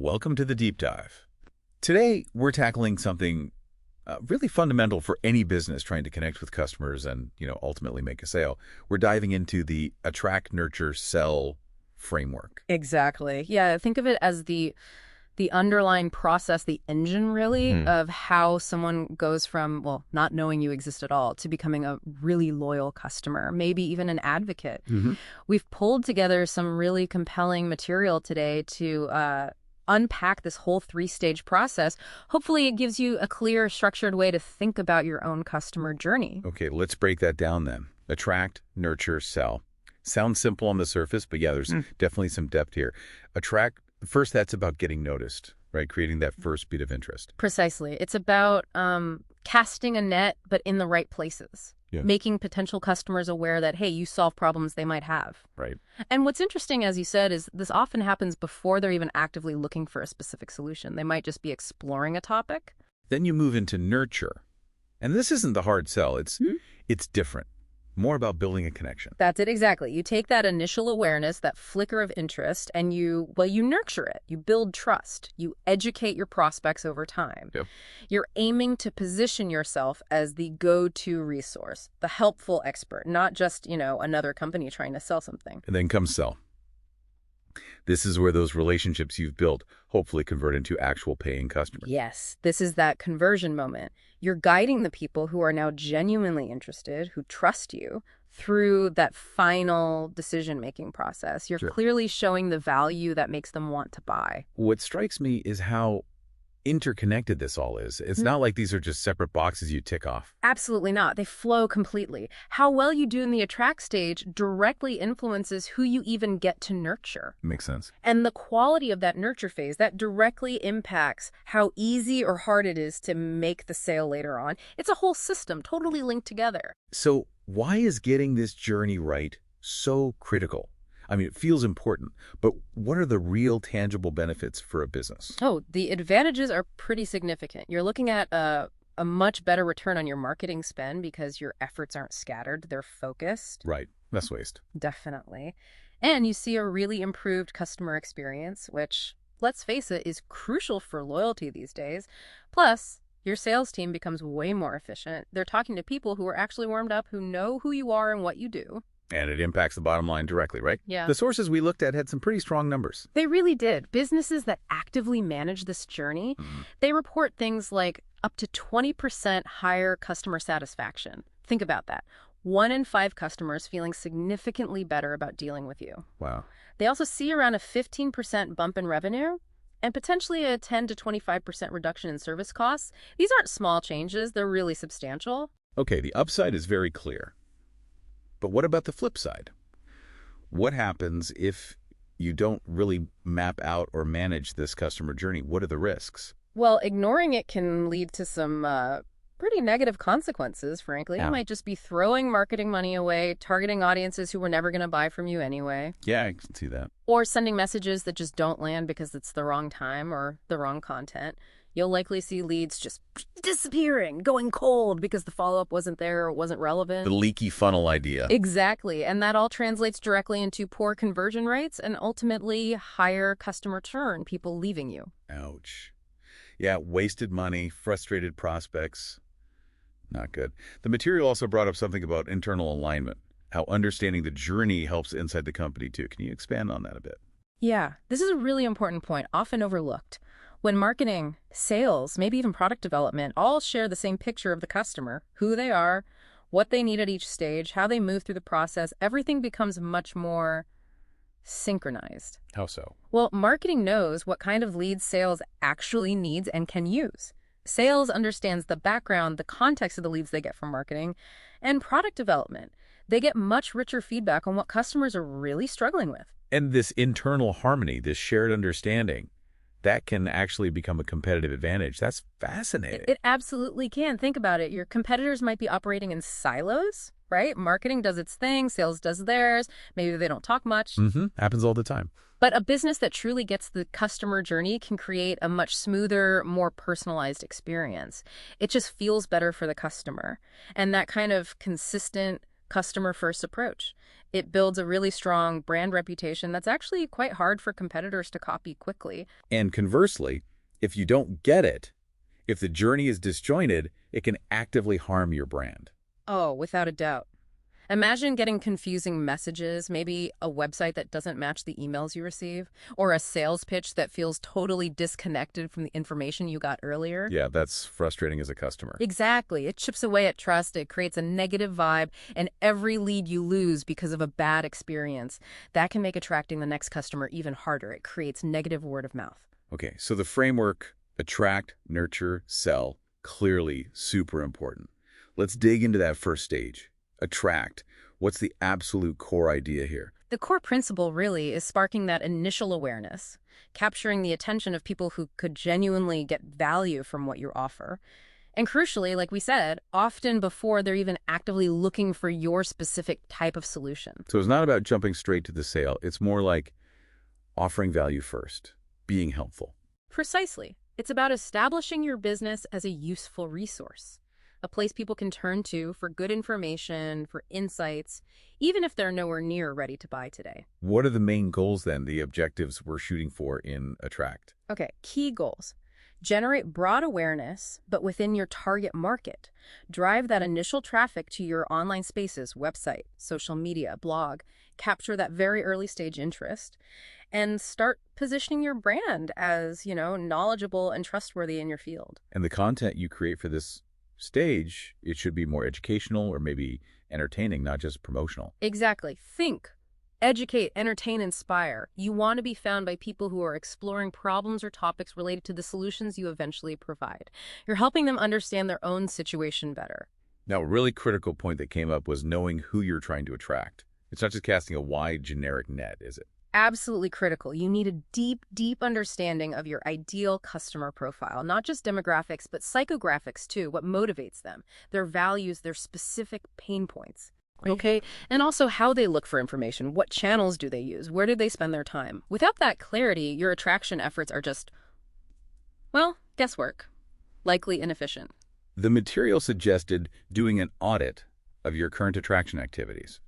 Welcome to the Deep Dive. Today, we're tackling something really fundamental for any business trying to connect with customers and, ultimately make a sale. We're diving into the attract, nurture, sell framework. Exactly. Yeah, think of it as the underlying process, the engine really, of how someone goes from, well, not knowing you exist at all to becoming a really loyal customer, maybe even an advocate. We've pulled together some really compelling material today to unpack this whole three-stage process. Hopefully it gives you a clear, structured way to think about your own customer journey. Okay, let's break that down then. Attract, nurture, sell. Sounds simple on the surface, but yeah, there's definitely some depth here. Attract, first, that's about getting noticed, right? Creating that first beat of interest. Precisely. It's about casting a net, but in the right places. Yeah. Making potential customers aware that, hey, you solve problems they might have. Right. And what's interesting, as you said, is this often happens before they're even actively looking for a specific solution. They might just be exploring a topic. Then you move into nurture. And this isn't the hard sell. It's different. More about building a connection. That's it, exactly. You take that initial awareness, that flicker of interest, and you nurture it. You build trust. You educate your prospects over time. Yep. You're aiming to position yourself as the go-to resource, the helpful expert, not just, another company trying to sell something. And then comes sell. This is where those relationships you've built hopefully convert into actual paying customers. Yes, this is that conversion moment. You're guiding the people who are now genuinely interested, who trust you, through that final decision-making process. You're clearly showing the value that makes them want to buy. What strikes me is how interconnected this all is. It's not like these are just separate boxes you tick off. Absolutely not. They flow completely. How well you do in the attract stage directly influences who you even get to nurture. Makes sense. And the quality of that nurture phase, that directly impacts how easy or hard it is to make the sale later on. It's a whole system, totally linked together. So why is getting this journey right so critical? I mean, it feels important, but what are the real tangible benefits for a business? Oh, the advantages are pretty significant. You're looking at a much better return on your marketing spend because your efforts aren't scattered, they're focused. Right. Less waste. Definitely. And you see a really improved customer experience, which, let's face it, is crucial for loyalty these days. Plus, your sales team becomes way more efficient. They're talking to people who are actually warmed up, who know who you are and what you do. And it impacts the bottom line directly, right? Yeah. The sources we looked at had some pretty strong numbers. They really did. Businesses that actively manage this journey, they report things like up to 20% higher customer satisfaction. Think about that. 1 in 5 customers feeling significantly better about dealing with you. Wow. They also see around a 15% bump in revenue and potentially a 10 to 25% reduction in service costs. These aren't small changes. They're really substantial. Okay, the upside is very clear. But what about the flip side? What happens if you don't really map out or manage this customer journey? What are the risks? Well, ignoring it can lead to some pretty negative consequences, frankly. Yeah. You might just be throwing marketing money away, targeting audiences who were never going to buy from you anyway. Yeah, I can see that. Or sending messages that just don't land because it's the wrong time or the wrong content. You'll likely see leads just disappearing, going cold because the follow-up wasn't there or wasn't relevant. The leaky funnel idea. Exactly. And that all translates directly into poor conversion rates and ultimately higher customer churn, people leaving you. Ouch. Yeah, wasted money, frustrated prospects. Not good. The material also brought up something about internal alignment, how understanding the journey helps inside the company too. Can you expand on that a bit? Yeah, this is a really important point, often overlooked. When marketing, sales, maybe even product development all share the same picture of the customer, who they are, what they need at each stage, how they move through the process, everything becomes much more synchronized. How so? Well, marketing knows what kind of leads sales actually needs and can use. Sales understands the background, the context of the leads they get from marketing, and product development. They get much richer feedback on what customers are really struggling with. And this internal harmony, this shared understanding, that can actually become a competitive advantage. That's fascinating. It absolutely can. Think about it. Your competitors might be operating in silos, right? Marketing does its thing, sales does theirs. Maybe they don't talk much. Happens all the time. But a business that truly gets the customer journey can create a much smoother, more personalized experience. It just feels better for the customer. And that kind of consistent customer-first approach. It builds a really strong brand reputation that's actually quite hard for competitors to copy quickly. And conversely, if you don't get it, if the journey is disjointed, it can actively harm your brand. Oh, without a doubt. Imagine getting confusing messages, maybe a website that doesn't match the emails you receive, or a sales pitch that feels totally disconnected from the information you got earlier. Yeah, that's frustrating as a customer. Exactly. It chips away at trust, it creates a negative vibe, and every lead you lose because of a bad experience, that can make attracting the next customer even harder. It creates negative word of mouth. Okay, so the framework, attract, nurture, sell, clearly super important. Let's dig into that first stage. Attract. What's the absolute core idea here? The core principle really is sparking that initial awareness, capturing the attention of people who could genuinely get value from what you offer. And crucially, like we said, often before they're even actively looking for your specific type of solution. So it's not about jumping straight to the sale. It's more like offering value first, being helpful. Precisely. It's about establishing your business as a useful resource, a place people can turn to for good information, for insights, even if they're nowhere near ready to buy today. What are the main goals then, the objectives we're shooting for in Attract? Okay, key goals. Generate broad awareness, but within your target market. Drive that initial traffic to your online spaces, website, social media, blog. Capture that very early stage interest and start positioning your brand as, knowledgeable and trustworthy in your field. And the content you create for this stage, it should be more educational or maybe entertaining, not just promotional. Exactly. Think, educate, entertain, inspire. You want to be found by people who are exploring problems or topics related to the solutions you eventually provide. You're helping them understand their own situation better. Now, a really critical point that came up was knowing who you're trying to attract. It's not just casting a wide, generic net, is it? Absolutely critical. You need a deep, deep understanding of your ideal customer profile, not just demographics, but psychographics too, what motivates them, their values, their specific pain points. Okay, and also how they look for information. What channels do they use? Where do they spend their time? Without that clarity, your attraction efforts are just, guesswork, likely inefficient. The material suggested doing an audit of your current attraction activities.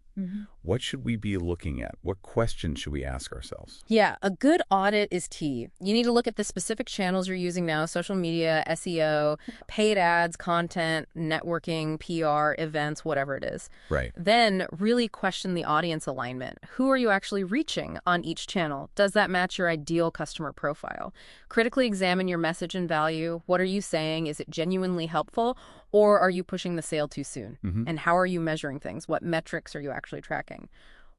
What should we be looking at? What questions should we ask ourselves? Yeah, a good audit is key. You need to look at the specific channels you're using now, social media, SEO, paid ads, content, networking, PR, events, whatever it is. Right. Then really question the audience alignment. Who are you actually reaching on each channel? Does that match your ideal customer profile? Critically examine your message and value. What are you saying? Is it genuinely helpful? Or are you pushing the sale too soon? And how are you measuring things? What metrics are you actually tracking?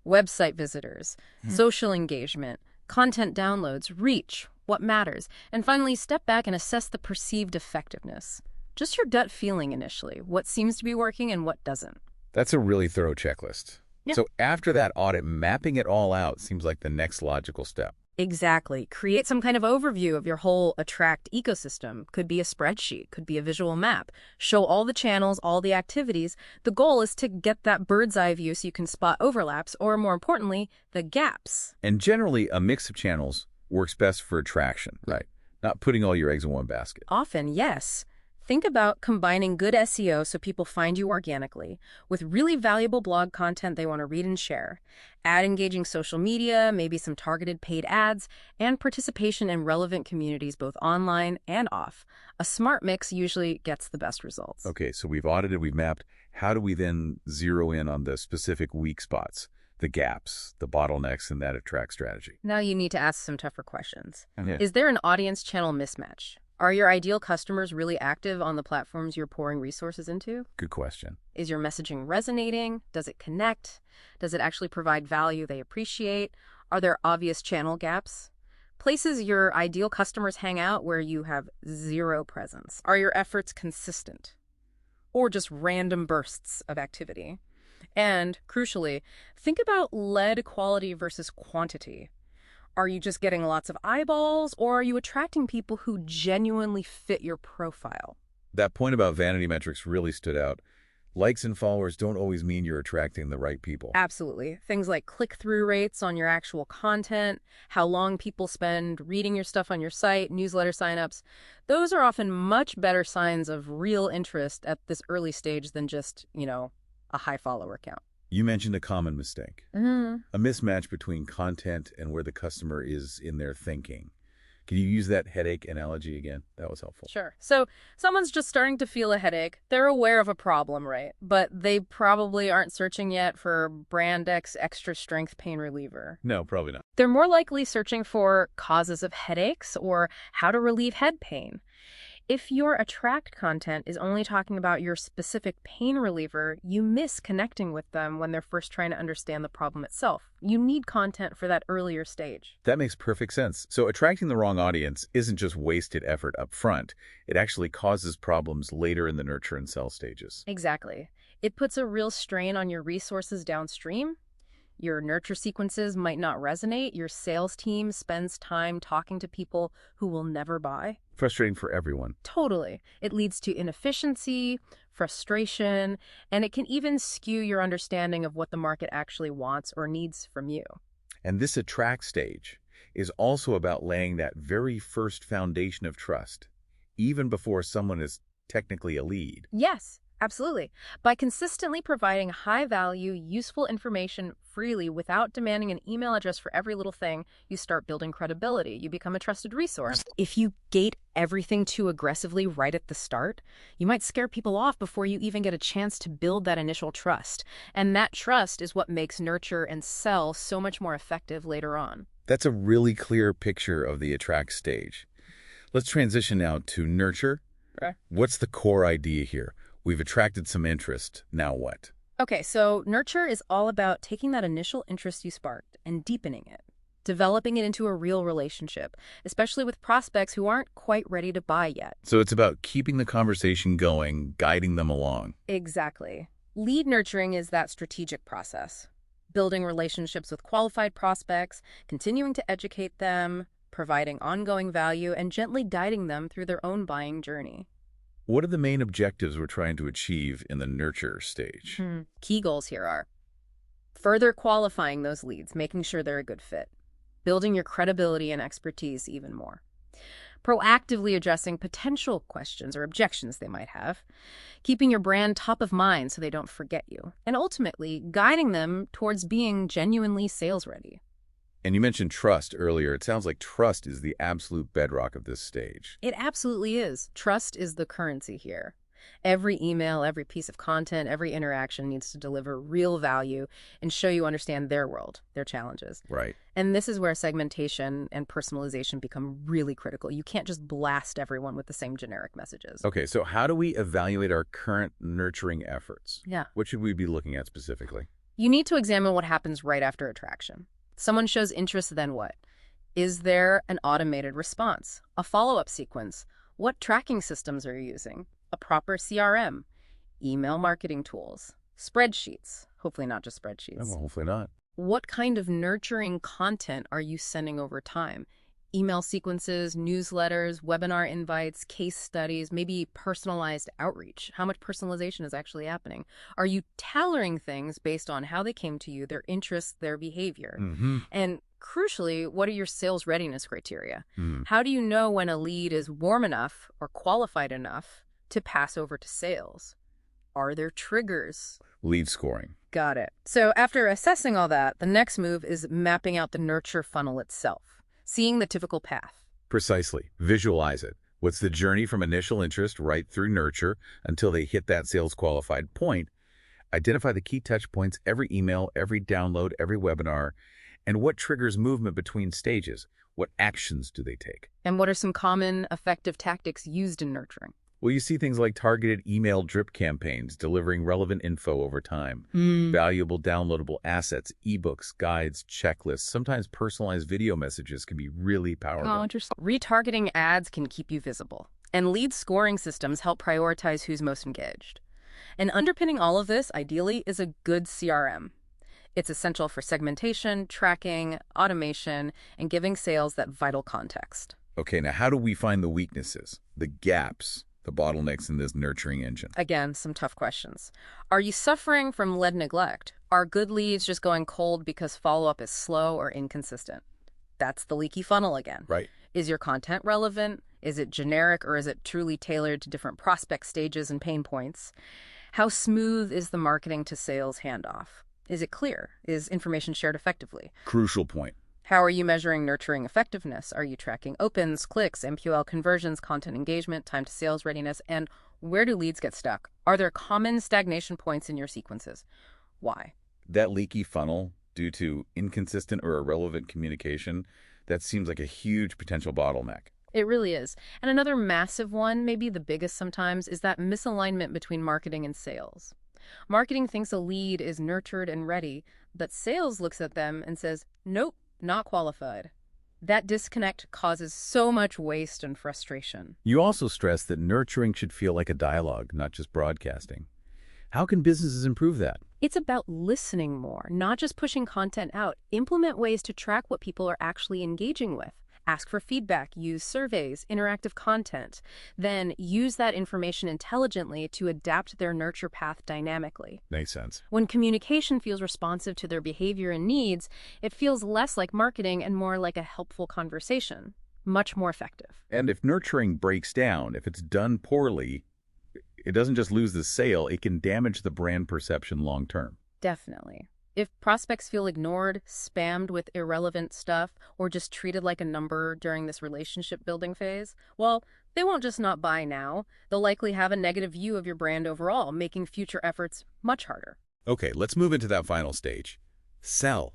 Website visitors, social engagement, content downloads, reach, what matters? And finally, step back and assess the perceived effectiveness. Just your gut feeling initially, what seems to be working and what doesn't. That's a really thorough checklist. Yeah. So after that audit, mapping it all out seems like the next logical step. Exactly. Create some kind of overview of your whole Attract ecosystem. Could be a spreadsheet, could be a visual map. Show all the channels, all the activities. The goal is to get that bird's eye view so you can spot overlaps, or more importantly, the gaps. And generally, a mix of channels works best for attraction, right? Not putting all your eggs in one basket. Often, yes. Think about combining good SEO so people find you organically with really valuable blog content they want to read and share. Add engaging social media, maybe some targeted paid ads, and participation in relevant communities both online and off. A smart mix usually gets the best results. Okay, so we've audited, we've mapped. How do we then zero in on the specific weak spots, the gaps, the bottlenecks in that Attract strategy? Now you need to ask some tougher questions. Yeah. Is there an audience channel mismatch? Are your ideal customers really active on the platforms you're pouring resources into? Good question. Is your messaging resonating? Does it connect? Does it actually provide value they appreciate? Are there obvious channel gaps? Places your ideal customers hang out where you have zero presence. Are your efforts consistent? Or just random bursts of activity? And, crucially, think about lead quality versus quantity. Are you just getting lots of eyeballs, or are you attracting people who genuinely fit your profile? That point about vanity metrics really stood out. Likes and followers don't always mean you're attracting the right people. Absolutely. Things like click-through rates on your actual content, how long people spend reading your stuff on your site, newsletter signups, those are often much better signs of real interest at this early stage than just, a high follower count. You mentioned a common mistake, Mm-hmm. a mismatch between content and where the customer is in their thinking. Can you use that headache analogy again? That was helpful. Sure. So someone's just starting to feel a headache. They're aware of a problem, right? But they probably aren't searching yet for brand X extra strength pain reliever. No, probably not. They're more likely searching for causes of headaches or how to relieve head pain. If your attract content is only talking about your specific pain reliever, you miss connecting with them when they're first trying to understand the problem itself. You need content for that earlier stage. That makes perfect sense. So attracting the wrong audience isn't just wasted effort up front. It actually causes problems later in the nurture and sell stages. Exactly. It puts a real strain on your resources downstream. Your nurture sequences might not resonate. Your sales team spends time talking to people who will never buy. Frustrating for everyone. Totally. It leads to inefficiency, frustration, and it can even skew your understanding of what the market actually wants or needs from you. And this attract stage is also about laying that very first foundation of trust, even before someone is technically a lead. Yes, absolutely. By consistently providing high-value, useful information freely without demanding an email address for every little thing, you start building credibility. You become a trusted resource. If you gate everything too aggressively right at the start, you might scare people off before you even get a chance to build that initial trust. And that trust is what makes nurture and sell so much more effective later on. That's a really clear picture of the attract stage. Let's transition now to nurture. Okay. What's the core idea here? We've attracted some interest. Now what? Okay, so nurture is all about taking that initial interest you sparked and deepening it, developing it into a real relationship, especially with prospects who aren't quite ready to buy yet. So it's about keeping the conversation going, guiding them along. Exactly. Lead nurturing is that strategic process, building relationships with qualified prospects, continuing to educate them, providing ongoing value, and gently guiding them through their own buying journey. What are the main objectives we're trying to achieve in the nurture stage? Key goals here are further qualifying those leads, making sure they're a good fit, building your credibility and expertise even more, proactively addressing potential questions or objections they might have, keeping your brand top of mind so they don't forget you, and ultimately guiding them towards being genuinely sales ready. And you mentioned trust earlier. It sounds like trust is the absolute bedrock of this stage. It absolutely is. Trust is the currency here. Every email, every piece of content, every interaction needs to deliver real value and show you understand their world, their challenges. Right. And this is where segmentation and personalization become really critical. You can't just blast everyone with the same generic messages. Okay, so how do we evaluate our current nurturing efforts? Yeah. What should we be looking at specifically? You need to examine what happens right after attraction. Someone shows interest, then what? Is there an automated response? A follow-up sequence? What tracking systems are you using? A proper CRM? Email marketing tools? Spreadsheets? Hopefully not just spreadsheets. Well, hopefully not. What kind of nurturing content are you sending over time? Email sequences, newsletters, webinar invites, case studies, maybe personalized outreach. How much personalization is actually happening? Are you tailoring things based on how they came to you, their interests, their behavior? And crucially, what are your sales readiness criteria? How do you know when a lead is warm enough or qualified enough to pass over to sales? Are there triggers? Lead scoring. Got it. So after assessing all that, the next move is mapping out the nurture funnel itself. Seeing the typical path. Precisely. Visualize it. What's the journey from initial interest right through nurture until they hit that sales qualified point? Identify the key touch points, every email, every download, every webinar, and what triggers movement between stages. What actions do they take? And what are some common effective tactics used in nurturing? Well, you see things like targeted email drip campaigns delivering relevant info over time, valuable downloadable assets, ebooks, guides, checklists, sometimes personalized video messages can be really powerful. Oh, interesting. Retargeting ads can keep you visible, and lead scoring systems help prioritize who's most engaged. And underpinning all of this, ideally, is a good CRM. It's essential for segmentation, tracking, automation, and giving sales that vital context. Okay, now how do we find the weaknesses, the gaps, the bottlenecks in this nurturing engine? Again, some tough questions. Are you suffering from lead neglect? Are good leads just going cold because follow-up is slow or inconsistent? That's the leaky funnel again. Right. Is your content relevant? Is it generic, or is it truly tailored to different prospect stages and pain points? How smooth is the marketing to sales handoff? Is it clear? Is information shared effectively? Crucial point. How are you measuring nurturing effectiveness? Are you tracking opens, clicks, MQL conversions, content engagement, time to sales readiness, and where do leads get stuck? Are there common stagnation points in your sequences? Why? That leaky funnel due to inconsistent or irrelevant communication, that seems like a huge potential bottleneck. It really is. And another massive one, maybe the biggest sometimes, is that misalignment between marketing and sales. Marketing thinks a lead is nurtured and ready, but sales looks at them and says, nope, not qualified. That disconnect causes so much waste and frustration. You also stress that nurturing should feel like a dialogue, not just broadcasting. How can businesses improve that? It's about listening more, not just pushing content out. Implement ways to track what people are actually engaging with. Ask for feedback, use surveys, interactive content. Then use that information intelligently to adapt their nurture path dynamically. Makes sense. When communication feels responsive to their behavior and needs, it feels less like marketing and more like a helpful conversation. Much more effective. And if nurturing breaks down, if it's done poorly, it doesn't just lose the sale, it can damage the brand perception long term. Definitely. If prospects feel ignored, spammed with irrelevant stuff, or just treated like a number during this relationship building phase, well, they won't just not buy now. They'll likely have a negative view of your brand overall, making future efforts much harder. Okay, let's move into that final stage. Sell.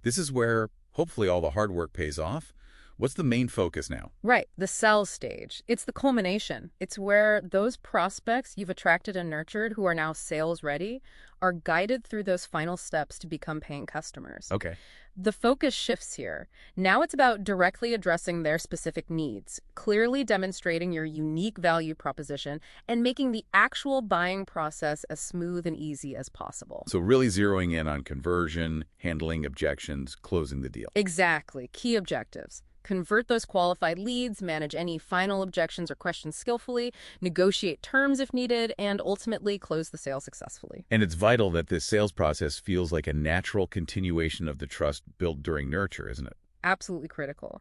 This is where hopefully all the hard work pays off. What's the main focus now? Right, the sell stage. It's the culmination. It's where those prospects you've attracted and nurtured who are now sales ready are guided through those final steps to become paying customers. Okay. The focus shifts here. Now it's about directly addressing their specific needs, clearly demonstrating your unique value proposition, and making the actual buying process as smooth and easy as possible. So really zeroing in on conversion, handling objections, closing the deal. Exactly. Key objectives. Convert those qualified leads, manage any final objections or questions skillfully, negotiate terms if needed, and ultimately close the sale successfully. And it's vital that this sales process feels like a natural continuation of the trust built during nurture, isn't it? Absolutely critical.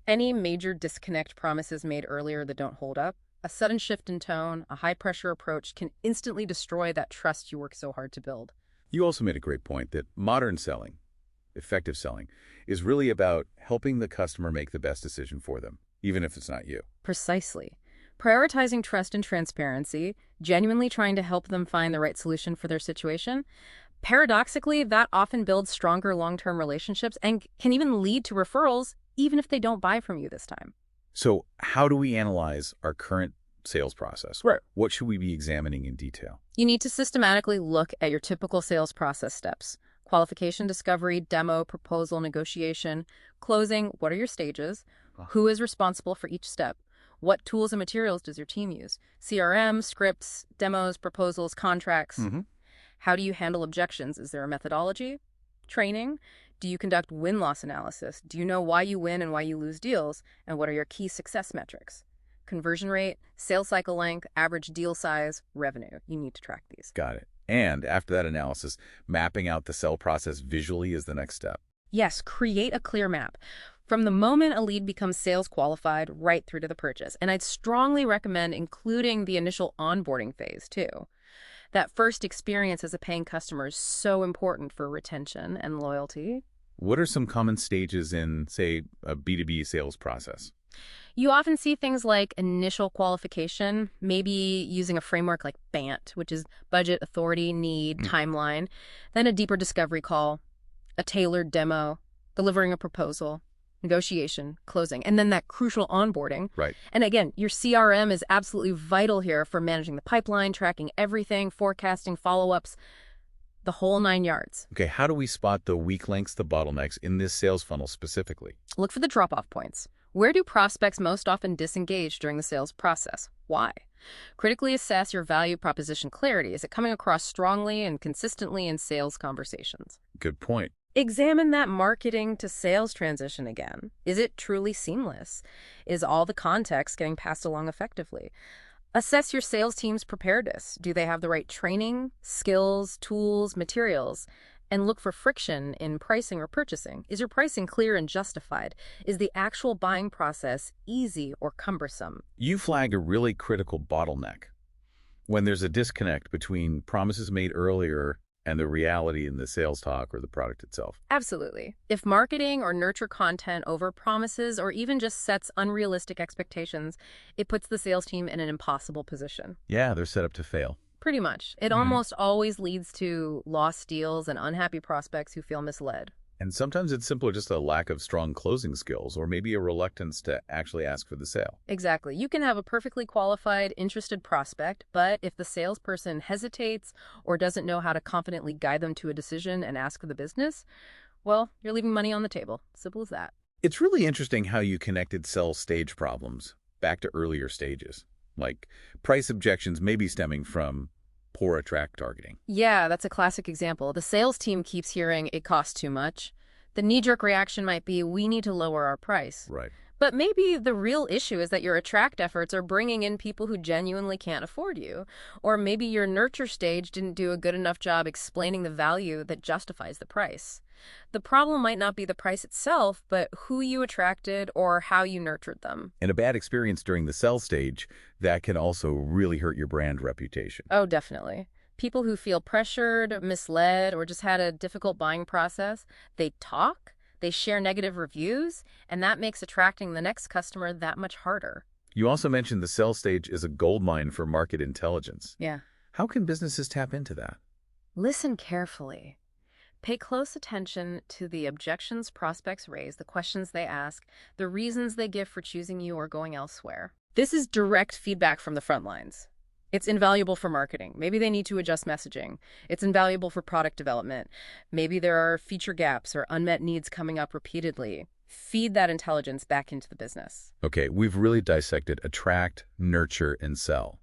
Any major disconnect promises made earlier that don't hold up, a sudden shift in tone, a high-pressure approach can instantly destroy that trust you work so hard to build. You also made a great point that modern selling, effective selling, is really about helping the customer make the best decision for them, even if it's not you. Precisely. Prioritizing trust and transparency, genuinely trying to help them find the right solution for their situation. Paradoxically, that often builds stronger long-term relationships and can even lead to referrals, even if they don't buy from you this time. So how do we analyze our current sales process? Right. What should we be examining in detail? You need to systematically look at your typical sales process steps. Qualification, discovery, demo, proposal, negotiation, closing. What are your stages? Who is responsible for each step? What tools and materials does your team use? CRM, scripts, demos, proposals, contracts. How do you handle objections? Is there a methodology? Training? Do you conduct win-loss analysis? Do you know why you win and why you lose deals? And what are your key success metrics? Conversion rate, sales cycle length, average deal size, revenue. You need to track these. Got it. And after that analysis, mapping out the sell process visually is the next step. Yes, create a clear map. From the moment a lead becomes sales qualified right through to the purchase. And I'd strongly recommend including the initial onboarding phase too. That first experience as a paying customer is so important for retention and loyalty. What are some common stages in, say, a B2B sales process? You often see things like initial qualification, maybe using a framework like BANT, which is budget, authority, need, timeline, then a deeper discovery call, a tailored demo, delivering a proposal, negotiation, closing, and then that crucial onboarding. Right. And again, your CRM is absolutely vital here for managing the pipeline, tracking everything, forecasting, follow-ups, the whole 9 yards. Okay, how do we spot the weak links, the bottlenecks in this sales funnel specifically? Look for the drop-off points. Where do prospects most often disengage during the sales process? Why? Critically assess your value proposition clarity. Is it coming across strongly and consistently in sales conversations? Good point. Examine that marketing to sales transition again. Is it truly seamless? Is all the context getting passed along effectively? Assess your sales team's preparedness. Do they have the right training, skills, tools, materials? And look for friction in pricing or purchasing. Is your pricing clear and justified? Is the actual buying process easy or cumbersome? You flag a really critical bottleneck. When there's a disconnect between promises made earlier and the reality in the sales talk or the product itself. Absolutely. If marketing or nurture content overpromises or even just sets unrealistic expectations, it puts the sales team in an impossible position. Yeah, they're set up to fail. Pretty much. It almost always leads to lost deals and unhappy prospects who feel misled. And sometimes it's simply just a lack of strong closing skills or maybe a reluctance to actually ask for the sale. Exactly. You can have a perfectly qualified, interested prospect, but if the salesperson hesitates or doesn't know how to confidently guide them to a decision and ask for the business, well, you're leaving money on the table. Simple as that. It's really interesting how you connected sell stage problems back to earlier stages. Like price objections may be stemming from poor attract targeting. Yeah, that's a classic example. The sales team keeps hearing it costs too much. The knee-jerk reaction might be, we need to lower our price. Right. But maybe the real issue is that your attract efforts are bringing in people who genuinely can't afford you. Or maybe your nurture stage didn't do a good enough job explaining the value that justifies the price. The problem might not be the price itself, but who you attracted or how you nurtured them. And a bad experience during the sell stage, that can also really hurt your brand reputation. Oh, definitely. People who feel pressured, misled, or just had a difficult buying process, they talk, they share negative reviews, and that makes attracting the next customer that much harder. You also mentioned the sell stage is a goldmine for market intelligence. Yeah. How can businesses tap into that? Listen carefully. Pay close attention to the objections prospects raise, the questions they ask, the reasons they give for choosing you or going elsewhere. This is direct feedback from the front lines. It's invaluable for marketing. Maybe they need to adjust messaging. It's invaluable for product development. Maybe there are feature gaps or unmet needs coming up repeatedly. Feed that intelligence back into the business. Okay, we've really dissected attract, nurture, and sell.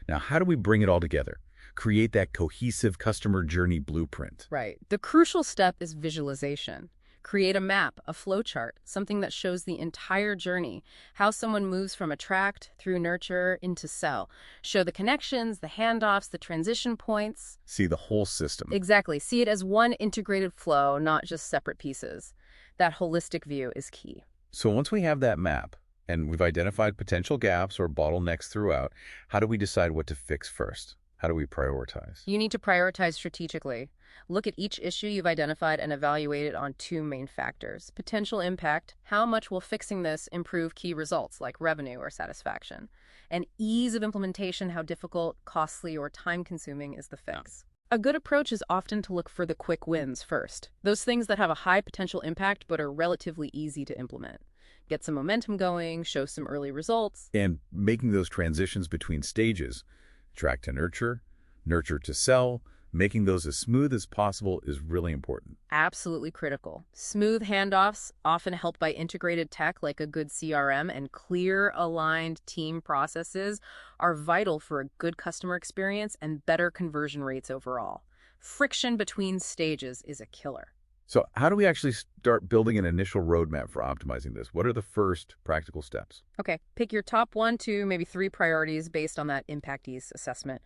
Now, how do we bring it all together? Create that cohesive customer journey blueprint. Right. The crucial step is visualization. Create a map, a flowchart, something that shows the entire journey, how someone moves from attract through nurture into sell. Show the connections, the handoffs, the transition points. See the whole system. Exactly. See it as one integrated flow, not just separate pieces. That holistic view is key. So once we have that map, and we've identified potential gaps or bottlenecks throughout, how do we decide what to fix first? How do we prioritize? You need to prioritize strategically. Look at each issue you've identified and evaluate it on two main factors. Potential impact, how much will fixing this improve key results like revenue or satisfaction? And ease of implementation, how difficult, costly, or time-consuming is the fix? A good approach is often to look for the quick wins first. Those things that have a high potential impact but are relatively easy to implement. Get some momentum going, show some early results. And making those transitions between stages, attract to nurture, nurture to sell, making those as smooth as possible is really important. Absolutely critical. Smooth handoffs, often helped by integrated tech like a good CRM and clear, aligned team processes, are vital for a good customer experience and better conversion rates overall. Friction between stages is a killer. So how do we actually start building an initial roadmap for optimizing this? What are the first practical steps? Okay, pick your top 1, 2, maybe 3 priorities based on that impact ease assessment.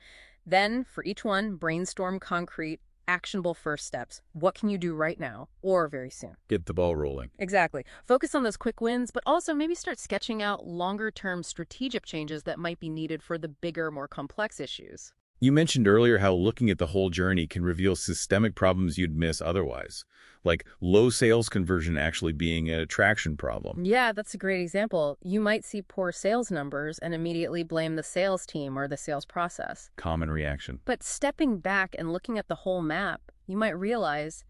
Then, for each one, brainstorm concrete, actionable first steps. What can you do right now or very soon? Get the ball rolling. Exactly. Focus on those quick wins, but also maybe start sketching out longer-term strategic changes that might be needed for the bigger, more complex issues. You mentioned earlier how looking at the whole journey can reveal systemic problems you'd miss otherwise, like low sales conversion actually being an attraction problem. Yeah, that's a great example. You might see poor sales numbers and immediately blame the sales team or the sales process. Common reaction. But stepping back and looking at the whole map, you might realize,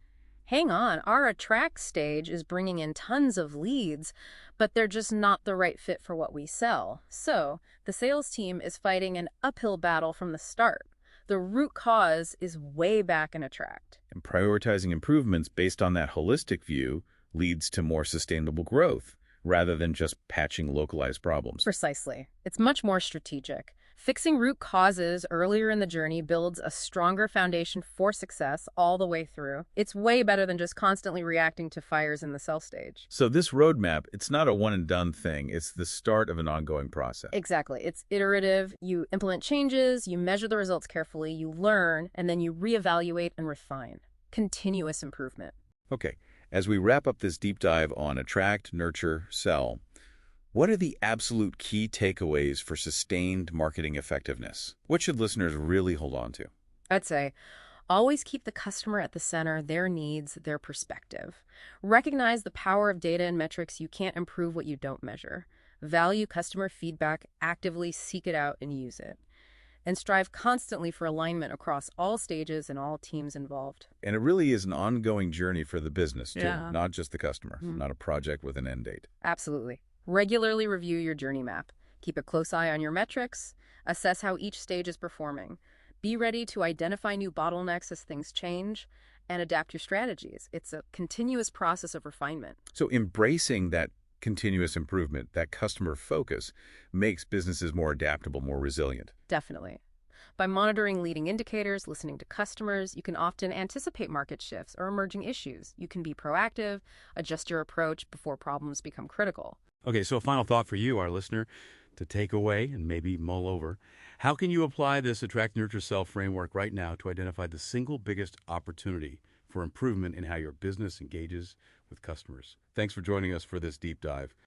hang on, our attract stage is bringing in tons of leads, but they're just not the right fit for what we sell. So the sales team is fighting an uphill battle from the start. The root cause is way back in attract. And prioritizing improvements based on that holistic view leads to more sustainable growth rather than just patching localized problems. Precisely. It's much more strategic. Fixing root causes earlier in the journey builds a stronger foundation for success all the way through. It's way better than just constantly reacting to fires in the sell stage. So this roadmap, it's not a one-and-done thing. It's the start of an ongoing process. Exactly. It's iterative. You implement changes, you measure the results carefully, you learn, and then you reevaluate and refine. Continuous improvement. Okay, as we wrap up this deep dive on attract, nurture, sell, what are the absolute key takeaways for sustained marketing effectiveness? What should listeners really hold on to? I'd say Always keep the customer at the center, their needs, their perspective. Recognize the power of data and metrics. You can't improve what you don't measure. Value customer feedback, actively seek it out and use it. And strive constantly for alignment across all stages and all teams involved. And it really is an ongoing journey for the business, too, Yeah. not just the customer, not a project with an end date. Absolutely. Regularly review your journey map. Keep a close eye on your metrics. Assess how each stage is performing. Be ready to identify new bottlenecks as things change and adapt your strategies. It's a continuous process of refinement. So embracing that continuous improvement, that customer focus, makes businesses more adaptable, more resilient. Definitely. By monitoring leading indicators, listening to customers, you can often anticipate market shifts or emerging issues. You can be proactive, adjust your approach before problems become critical. Okay, so a final thought for you, our listener, to take away and maybe mull over. How can you apply this Attract, Nurture, Sell framework right now to identify the single biggest opportunity for improvement in how your business engages with customers? Thanks for joining us for this deep dive.